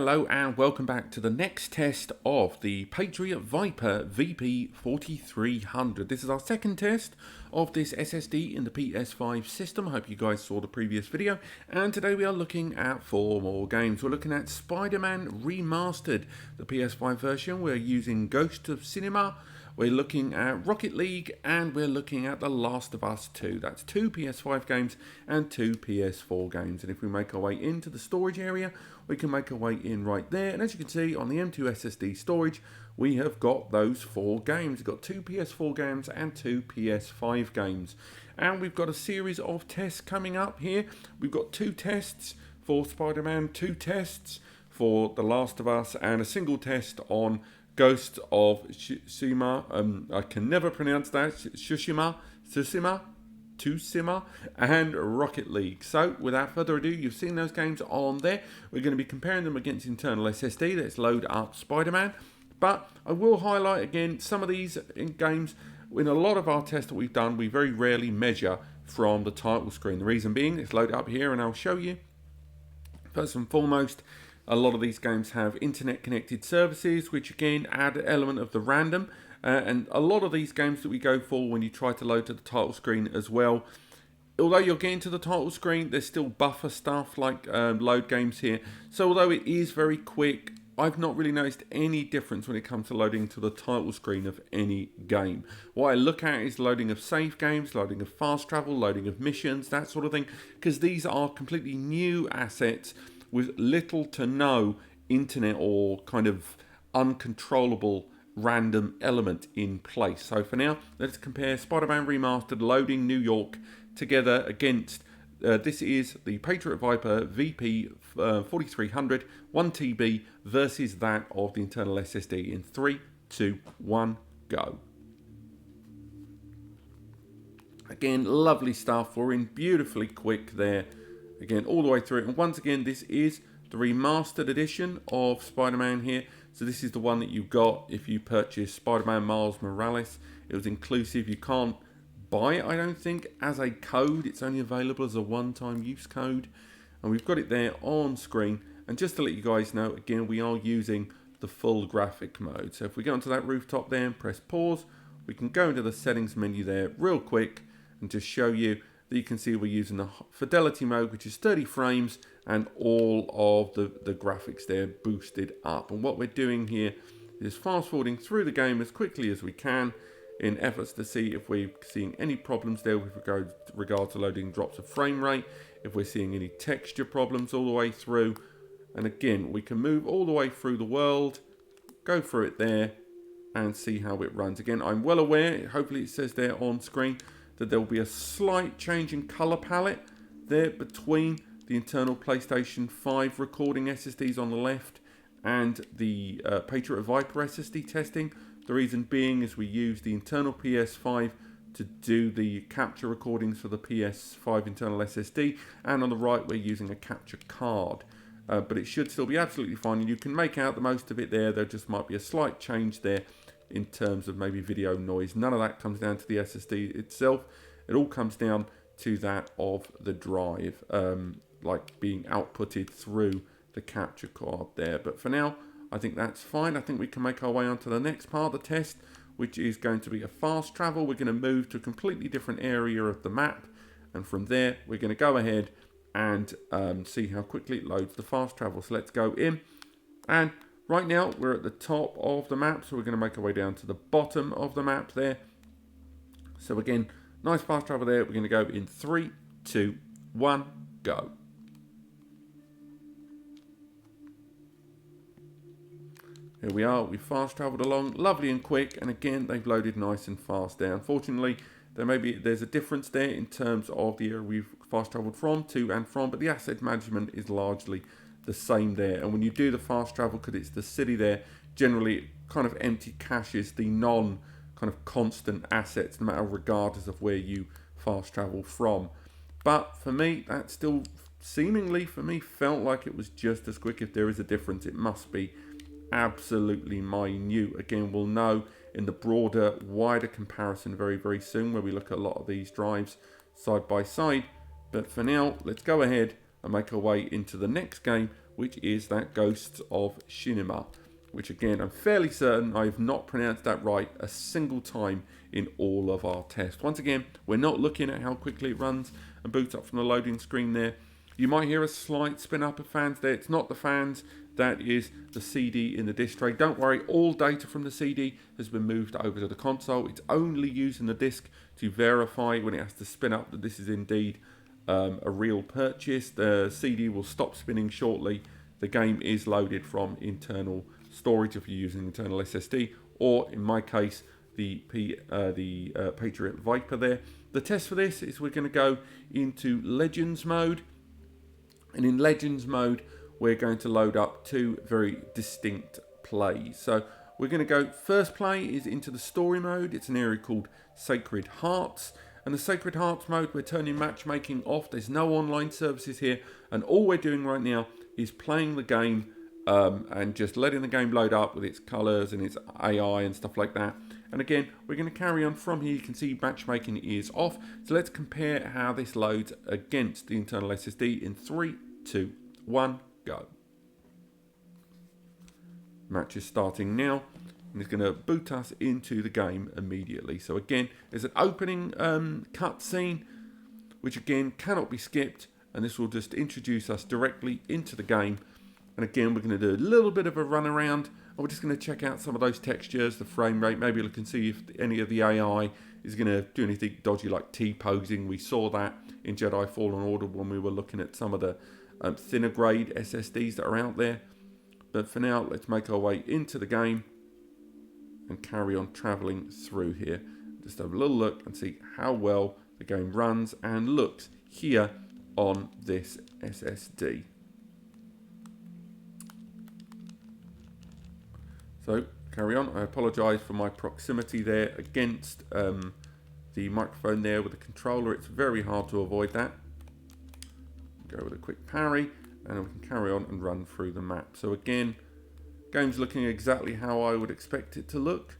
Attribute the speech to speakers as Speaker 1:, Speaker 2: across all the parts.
Speaker 1: Hello and welcome back to the next test of the Patriot Viper VP4300. This is our second test of this SSD in the PS5 system. I hope you guys saw the previous video. And today we are looking at 4 more games. We're looking at Spider-Man Remastered, the PS5 version. We're using Ghost of Cinema. We're looking at Rocket League, and we're looking at The Last of Us 2. That's 2 PS5 games and 2 PS4 games. And if we make our way into the storage area, we can make our way in right there. And as you can see on the M2 SSD storage, we have got those 4 games. We've got 2 PS4 games and 2 PS5 games. And we've got a series of tests coming up here. We've got 2 tests for Spider-Man, 2 tests for The Last of Us, and a single test on Ghost of Tsushima, I can never pronounce that, Tsushima, and Rocket League. So, without further ado, you've seen those games on there. We're going to be comparing them against internal SSD. Let's load up Spider-Man. But I will highlight again, some of these games, in a lot of our tests that we've done, we very rarely measure from the title screen. The reason being, let's load it up here and I'll show you. First and foremost, a lot of these games have internet connected services, which again add an element of the random. And a lot of these games that we go for when you try to load to the title screen as well, although you're getting to the title screen, there's still buffer stuff like load games here. So although it is very quick, I've not really noticed any difference when it comes to loading to the title screen of any game. What I look at is loading of save games, loading of fast travel, loading of missions, that sort of thing, because these are completely new assets with little to no internet or kind of uncontrollable random element in place. So for now, let's compare Spider-Man Remastered loading New York together against, this is the Patriot Viper VP4300 1TB versus that of the internal SSD in 3, 2, 1, go. Again, lovely stuff. We're in beautifully quick there. Again, all the way through it. And once again, this is the remastered edition of Spider-Man here. So this is the one that you got if you purchased Spider-Man Miles Morales. It was inclusive. You can't buy it, I don't think, as a code. It's only available as a one-time use code. And we've got it there on screen. And just to let you guys know, again, we are using the full graphic mode. So if we go onto that rooftop there and press pause, we can go into the settings menu there real quick and just show you. You can see we're using the fidelity mode, which is 30 frames, and all of the graphics there boosted up. And what we're doing here is fast forwarding through the game as quickly as we can in efforts to see if we're seeing any problems there with regard to loading drops of frame rate, if we're seeing any texture problems all the way through. And again, we can move all the way through the world, go through it there, and see how it runs. Again, I'm well aware, hopefully it says there on screen, that there will be a slight change in color palette there between the internal PlayStation 5 recording SSDs on the left and the Patriot Viper SSD testing. The reason being is we use the internal PS5 to do the capture recordings for the PS5 internal SSD, and on the right we're using a capture card. But it should still be absolutely fine, and you can make out the most of it there. There just might be a slight change there in terms of maybe video noise. None of that comes down to the SSD itself. It all comes down to that of the drive, like being outputted through the capture card there. But for now, I think that's fine. I think we can make our way on to the next part of the test, which is going to be a fast travel. We're going to move to a completely different area of the map, and from there, we're going to go ahead and see how quickly it loads the fast travel. So let's go in, and right now, we're at the top of the map, so we're going to make our way down to the bottom of the map there. So again, nice fast travel there. We're going to go in 3, 2, 1, go. Here we are. We fast traveled along, lovely and quick, and again, they've loaded nice and fast there. Unfortunately, there's a difference there in terms of the area we've fast traveled from, to and from, but the asset management is largely the same there. And when you do the fast travel, because it's the city there, generally it kind of empty caches the non kind of constant assets, no matter regardless of where you fast travel from. But for me, that still seemingly for me felt like it was just as quick. If there is a difference, it must be absolutely minute. Again, we'll know in the broader, wider comparison very, very soon, where we look at a lot of these drives side by side. But for now, let's go ahead and make our way into the next game, which is that Ghosts of Tsushima, which again, I'm fairly certain I have not pronounced that right a single time in all of our tests. Once again, we're not looking at how quickly it runs and boots up from the loading screen there. You might hear a slight spin up of fans there. It's not the fans, that is the CD in the disk tray. Don't worry, all data from the CD has been moved over to the console. It's only using the disk to verify when it has to spin up that this is indeed a real purchase. The CD will stop spinning shortly. The game is loaded from internal storage if you're using internal SSD, or in my case, the Patriot Viper there. The test for this is we're going to go into Legends mode, and in Legends mode we're going to load up two very distinct plays. So we're going to go, first play is into the story mode. It's an area called Sacred Hearts, and the Sacred Hearts mode, we're turning matchmaking off. There's no online services here, and all we're doing right now is playing the game and just letting the game load up with its colors and its AI and stuff like that. And again, we're going to carry on from here. You can see matchmaking is off. So let's compare how this loads against the internal SSD in 3, 2, 1, go. Match is starting now, and it's going to boot us into the game immediately. So again, there's an opening cutscene, which again cannot be skipped, and this will just introduce us directly into the game. And again, we're going to do a little bit of a run around, and we're just going to check out some of those textures, the frame rate. Maybe look and see if any of the AI is going to do anything dodgy like T-posing. We saw that in Jedi Fallen Order when we were looking at some of the thinner grade SSDs that are out there. But for now, let's make our way into the game and carry on traveling through here. Just have a little look and see how well the game runs and looks here on this SSD. So, carry on. I apologise for my proximity there against the microphone there with the controller. It's very hard to avoid that. Go with a quick parry, and we can carry on and run through the map. So again, game's looking exactly how I would expect it to look.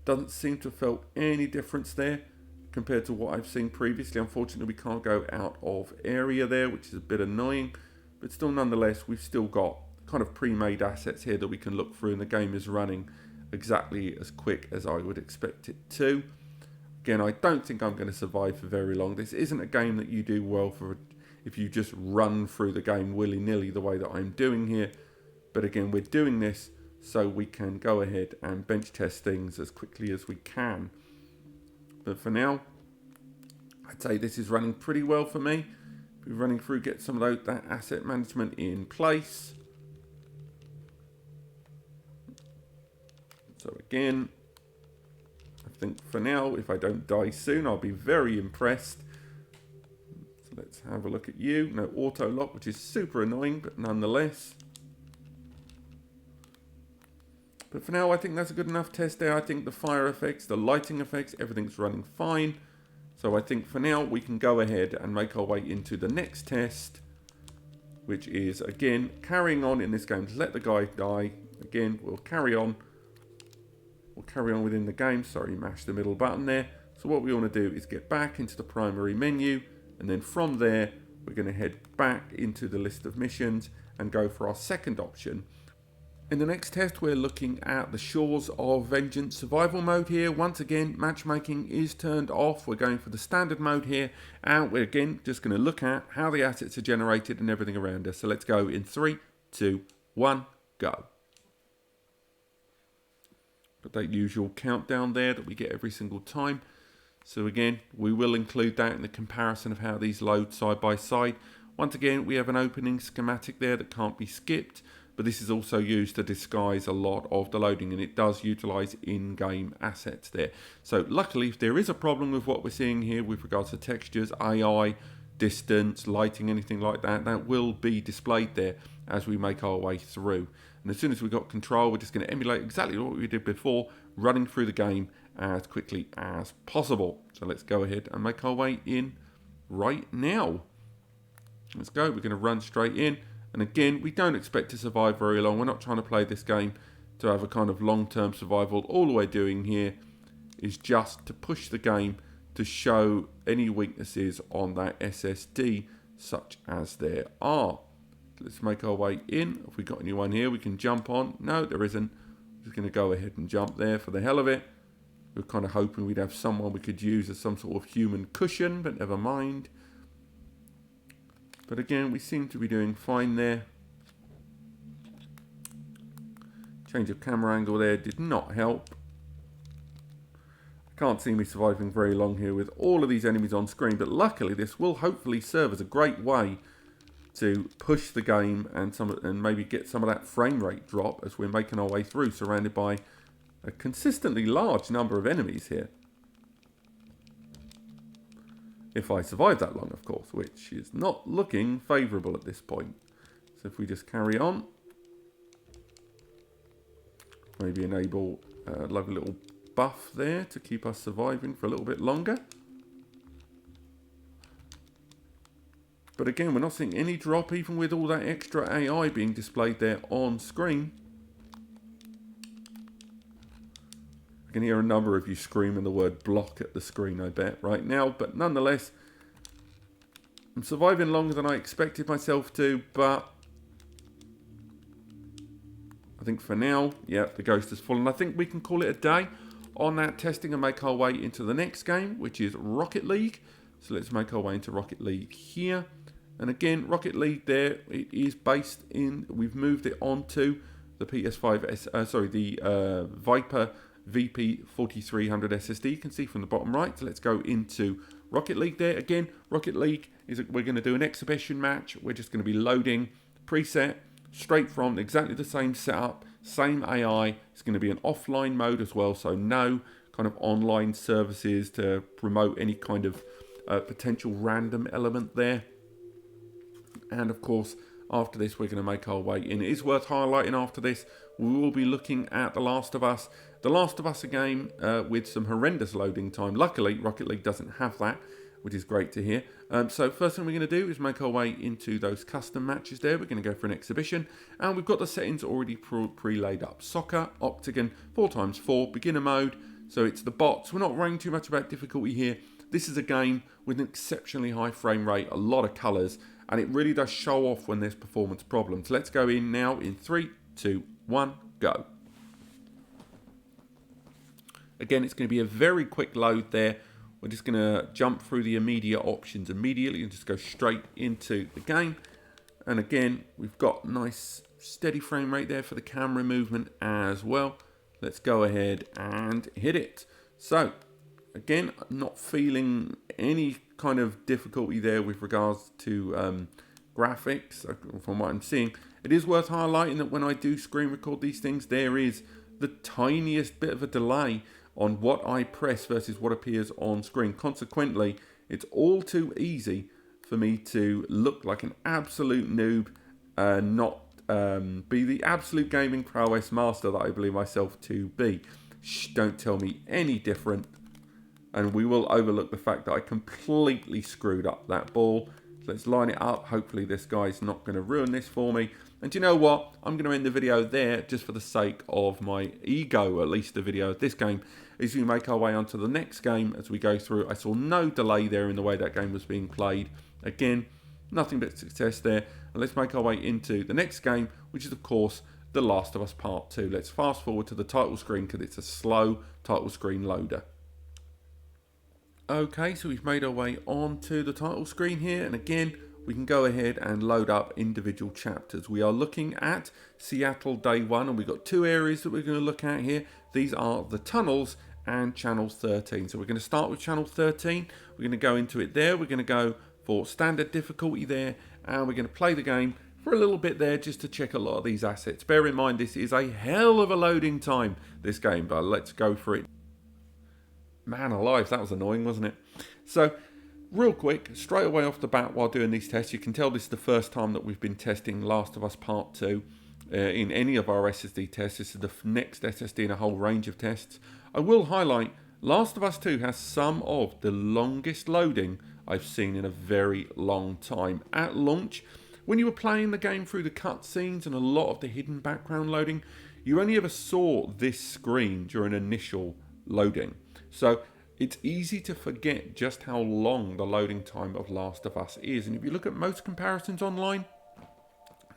Speaker 1: Doesn't seem to have felt any difference there compared to what I've seen previously. Unfortunately, we can't go out of area there, which is a bit annoying, but still nonetheless, we've still got kind of pre-made assets here that we can look through, and the game is running exactly as quick as I would expect it to. Again, I don't think I'm going to survive for very long. This isn't a game that you do well for if you just run through the game willy-nilly the way that I'm doing here. But again, we're doing this so we can go ahead and bench test things as quickly as we can. But for now, I'd say this is running pretty well for me. We're running through, get some of that asset management in place. So again, I think for now, if I don't die soon, I'll be very impressed. So let's have a look at you. No auto lock, which is super annoying, but nonetheless. But for now, I think that's a good enough test there. I think the fire effects, the lighting effects, everything's running fine. So I think for now, we can go ahead and make our way into the next test, which is, again, carrying on in this game. Let the guy die. Again, we'll carry on. We'll carry on within the game. Sorry, mash the middle button there. So what we want to do is get back into the primary menu, and then from there, we're going to head back into the list of missions and go for our second option. In the next test, we're looking at the Shores of Vengeance survival mode here. Once again, matchmaking is turned off. We're going for the standard mode here, and we're again just going to look at how the assets are generated and everything around us. So let's go in 3, 2, 1, go. Got that usual countdown there that we get every single time. So again, we will include that in the comparison of how these load side by side. Once again, we have an opening schematic there that can't be skipped, but this is also used to disguise a lot of the loading, and it does utilize in-game assets there. So luckily, if there is a problem with what we're seeing here with regards to textures, AI, distance, lighting, anything like that, that will be displayed there as we make our way through. And as soon as we've got control, we're just going to emulate exactly what we did before, running through the game as quickly as possible. So let's go ahead and make our way in right now. Let's go. We're going to run straight in. And again, we don't expect to survive very long. We're not trying to play this game to have a kind of long-term survival. All we're doing here is just to push the game to show any weaknesses on that SSD, such as there are. Let's make our way in. If we got anyone here, we can jump on. No, there isn't. I'm just going to go ahead and jump there for the hell of it. We're kind of hoping we'd have someone we could use as some sort of human cushion, but never mind. But again, we seem to be doing fine there. Change of camera angle there did not help. I can't see me surviving very long here with all of these enemies on screen, but luckily this will hopefully serve as a great way to push the game and maybe get some of that frame rate drop as we're making our way through, surrounded by a consistently large number of enemies here. If I survive that long, of course, which is not looking favourable at this point. So if we just carry on, maybe enable like a little buff there to keep us surviving for a little bit longer. But again, we're not seeing any drop, even with all that extra AI being displayed there on screen. I can hear a number of you screaming the word block at the screen, I bet, right now. But nonetheless, I'm surviving longer than I expected myself to, but I think for now, yeah, the ghost has fallen. I think we can call it a day on that testing and make our way into the next game, which is Rocket League. So let's make our way into Rocket League here. And again, Rocket League there, it is based in, we've moved it onto the PS5, the Viper VP4300 SSD. You can see from the bottom right. So let's go into Rocket League there. Again, Rocket League is, we're going to do an exhibition match. We're just going to be loading preset straight from exactly the same setup, same AI. It's going to be an offline mode as well, so no kind of online services to promote any kind of potential random element there. And of course, after this, we're going to make our way in. It is worth highlighting after this, we will be looking at The Last of Us. The Last of Us, a game with some horrendous loading time. Luckily, Rocket League doesn't have that, which is great to hear. So first thing we're going to do is make our way into those custom matches there. We're going to go for an exhibition. And we've got the settings already pre-laid up. Soccer, Octagon, 4x4, beginner mode. So it's the bots. We're not worrying too much about difficulty here. This is a game with an exceptionally high frame rate, a lot of colours, and it really does show off when there's performance problems. Let's go in now in 3, 2, 1, go. Again, it's going to be a very quick load there. We're just going to jump through the immediate options immediately and just go straight into the game. And again, we've got nice steady frame rate there for the camera movement as well. Let's go ahead and hit it. So, again, I'm not feeling any kind of difficulty there with regards to graphics from what I'm seeing. It is worth highlighting that when I do screen record these things, there is the tiniest bit of a delay on what I press versus what appears on screen. Consequently, it's all too easy for me to look like an absolute noob and not be the absolute gaming prowess master that I believe myself to be. Shh, don't tell me any different. And we will overlook the fact that I completely screwed up that ball. So let's line it up. Hopefully this guy's not going to ruin this for me. And do you know what? I'm going to end the video there just for the sake of my ego, at least the video of this game. As we make our way onto the next game as we go through, I saw no delay there in the way that game was being played. Again, nothing but success there. And let's make our way into the next game, which is, of course, The Last of Us Part 2. Let's fast forward to the title screen because it's a slow title screen loader. Okay, so we've made our way onto the title screen here. And again, we can go ahead and load up individual chapters. We are looking at Seattle Day 1, and we've got two areas that we're going to look at here. These are the tunnels and Channel 13. So we're going to start with Channel 13. We're going to go into it there. We're going to go for standard difficulty there, and we're going to play the game for a little bit there just to check a lot of these assets. Bear in mind, this is a hell of a loading time, this game, but let's go for it. Man alive, that was annoying, wasn't it? So, real quick, straight away off the bat while doing these tests, you can tell this is the first time that we've been testing Last of Us Part 2 in any of our SSD tests. This is the next SSD in a whole range of tests. I will highlight, Last of Us 2 has some of the longest loading I've seen in a very long time. At launch, when you were playing the game through the cutscenes and a lot of the hidden background loading, you only ever saw this screen during initial loading. So it's easy to forget just how long the loading time of Last of Us is. And if you look at most comparisons online,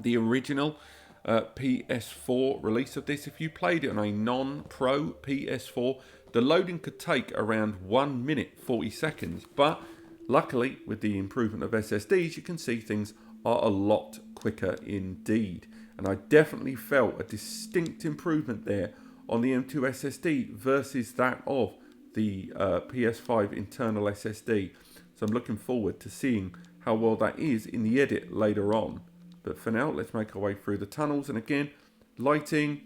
Speaker 1: The original PS4 release of this, if you played it on a non-pro PS4, the loading could take around 1 minute 40 seconds, but luckily with the improvement of SSDs you can see things are a lot quicker indeed, and I definitely felt a distinct improvement there on the M2 SSD versus that of the PS5 internal SSD. So I'm looking forward to seeing how well that is in the edit later on. But for now, let's make our way through the tunnels. And again, lighting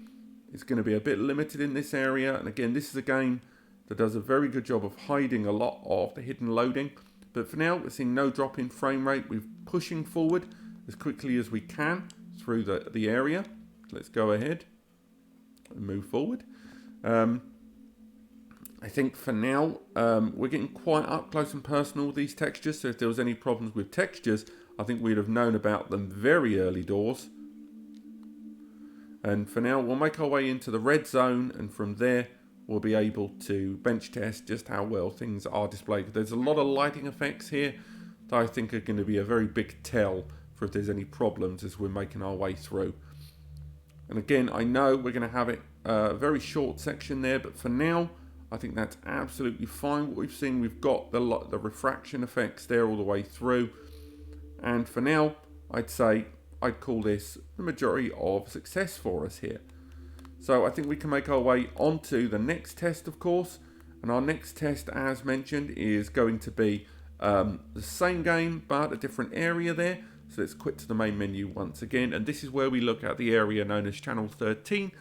Speaker 1: is going to be a bit limited in this area. And again, this is a game that does a very good job of hiding a lot of the hidden loading. But for now, we're seeing no drop in frame rate. We're pushing forward as quickly as we can through the area. Let's go ahead and move forward. I think for now, we're getting quite up close and personal with these textures. So if there was any problems with textures, I think we'd have known about them very early doors. And for now, we'll make our way into the red zone, and from there, we'll be able to bench test just how well things are displayed. There's a lot of lighting effects here that I think are going to be a very big tell for if there's any problems as we're making our way through. And again, I know we're going to have it a very short section there, but for now, I think that's absolutely fine. What we've seen, we've got the refraction effects there all the way through. And for now, I'd say I'd call this the majority of success for us here. So I think we can make our way onto the next test, of course. And our next test, as mentioned, is going to be the same game, but a different area there. So let's quit to the main menu once again. And this is where we look at the area known as channel 13.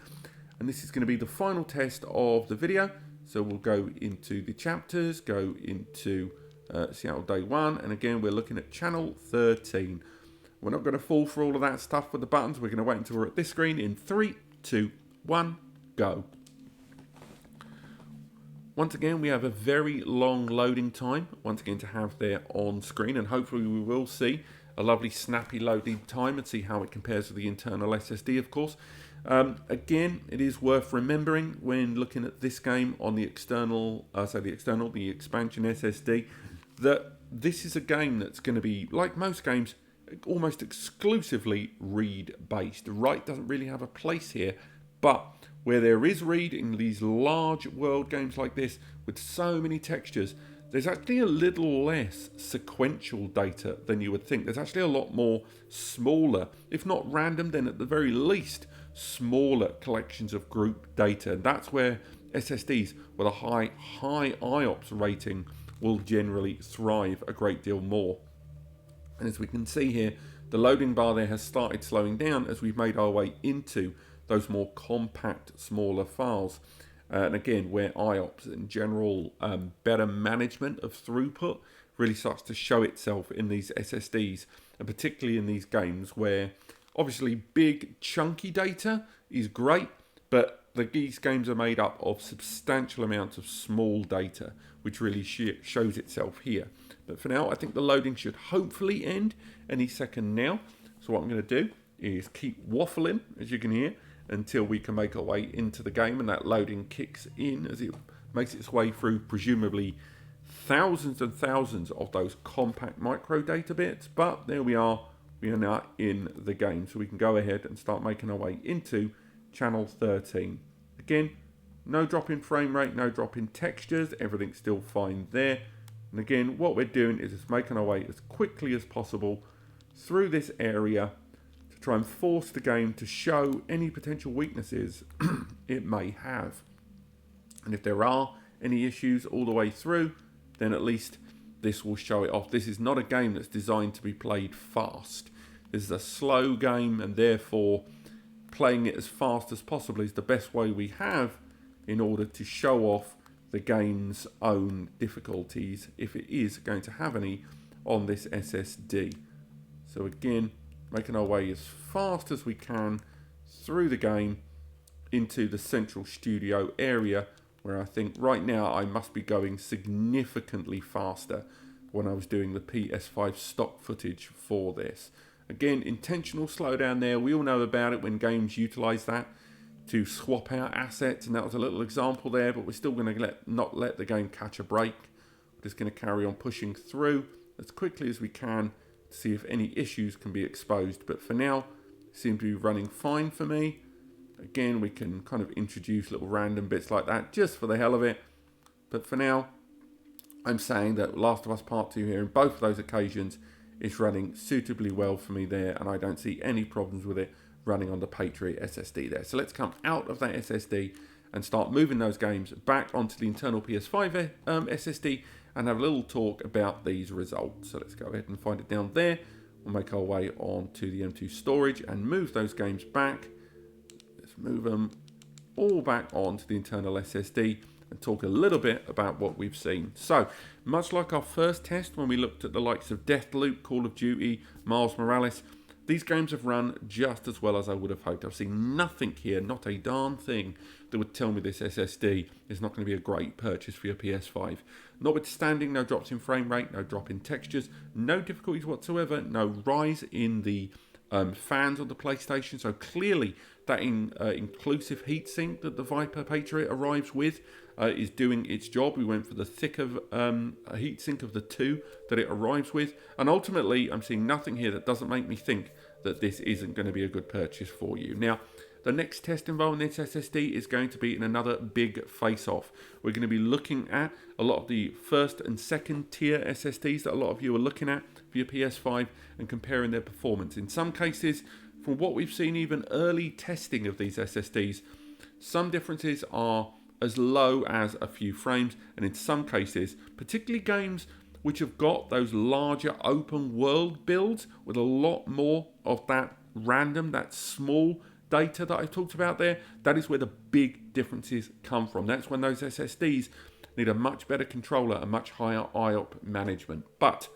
Speaker 1: And this is going to be the final test of the video. So we'll go into the chapters, go into Seattle Day 1, and again we're looking at channel 13. We're not going to fall for all of that stuff with the buttons. We're going to wait until we're at this screen in 3, 2, 1, go. Once again, we have a very long loading time, once again to have there on screen, and hopefully we will see a lovely snappy loading time and see how it compares with the internal SSD, of course. Again, it is worth remembering when looking at this game on the external, the expansion SSD, that this is a game that's going to be, like most games, almost exclusively read-based. Write doesn't really have a place here, but where there is read in these large world games like this, with so many textures, there's actually a little less sequential data than you would think. There's actually a lot more smaller, if not random, then at the very least, smaller collections of group data. And that's where SSDs with a high IOPS rating will generally thrive a great deal more. And as we can see here, the loading bar there has started slowing down as we've made our way into those more compact, smaller files. And again, where IOPS and general better management of throughput really starts to show itself in these SSDs, and particularly in these games where obviously big chunky data is great, but these games are made up of substantial amounts of small data, which really shows itself here. But for now, I think the loading should hopefully end any second now. So what I'm going to do is keep waffling, as you can hear, until we can make our way into the game, and that loading kicks in as it makes its way through presumably thousands and thousands of those compact micro data bits. But there we are now in the game, so we can go ahead and start making our way into channel 13. Again, no drop in frame rate, no drop in textures, everything's still fine there. And again, what we're doing is just making our way as quickly as possible through this area to try and force the game to show any potential weaknesses it may have. And if there are any issues all the way through, then at least this will show it off. This is not a game that's designed to be played fast. This is a slow game, and therefore playing it as fast as possible is the best way we have in order to show off the game's own difficulties, if it is going to have any, on this SSD. So again, making our way as fast as we can through the game into the central studio area, where I think right now I must be going significantly faster when I was doing the PS5 stock footage for this. Again, intentional slowdown there. We all know about it when games utilize that to swap out assets, and that was a little example there, but we're still going to not let the game catch a break. We're just going to carry on pushing through as quickly as we can to see if any issues can be exposed. But for now, seem to be running fine for me. Again, we can kind of introduce little random bits like that just for the hell of it. But for now, I'm saying that Last of Us Part 2 here in both of those occasions is running suitably well for me there, and I don't see any problems with it running on the Patriot SSD there. So let's come out of that SSD and start moving those games back onto the internal PS5 SSD and have a little talk about these results. So let's go ahead and find it down there. We'll make our way onto the M2 storage and move those games back. Let's move them all back onto the internal SSD and talk a little bit about what we've seen. So, much like our first test when we looked at the likes of Deathloop, Call of Duty, Miles Morales, these games have run just as well as I would have hoped. I've seen nothing here, not a darn thing, that would tell me this SSD is not going to be a great purchase for your PS5. Notwithstanding, no drops in frame rate, no drop in textures, no difficulties whatsoever, no rise in the fans on the PlayStation. So clearly that inclusive heatsink that the Viper Patriot arrives with is doing its job. We went for the thicker heatsink of the two that it arrives with, and ultimately I'm seeing nothing here that doesn't make me think that this isn't going to be a good purchase for you. Now, the next test involving this SSD is going to be in another big face-off. We're going to be looking at a lot of the first and second tier SSDs that a lot of you are looking at for your PS5 and comparing their performance. In some cases, from what we've seen, even early testing of these SSDs, some differences are as low as a few frames, and in some cases, particularly games which have got those larger open world builds with a lot more of that random, that small data that I talked about there, that is where the big differences come from. That's when those SSDs need a much better controller, a much higher IOP management. But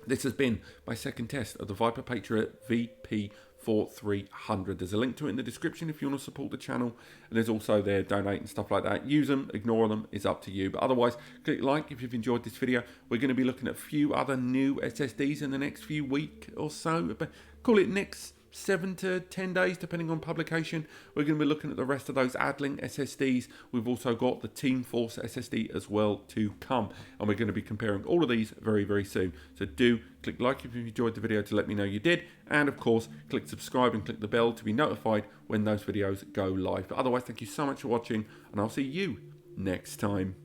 Speaker 1: this has been my second test of the Viper Patriot VP4300. There's a link to it in the description if you want to support the channel, and there's also there donate and stuff like that. Use them, ignore them, it's up to you. But otherwise, click like if you've enjoyed this video. We're going to be looking at a few other new SSDs in the next few weeks or so. But call it next 7 to 10 days depending on publication. We're going to be looking at the rest of those Adlink SSDs. We've also got the Team Force SSD as well to come, and we're going to be comparing all of these very, very soon. So do click like if you enjoyed the video to let me know you did, and of course click subscribe and click the bell to be notified when those videos go live. But otherwise, thank you so much for watching, and I'll see you next time.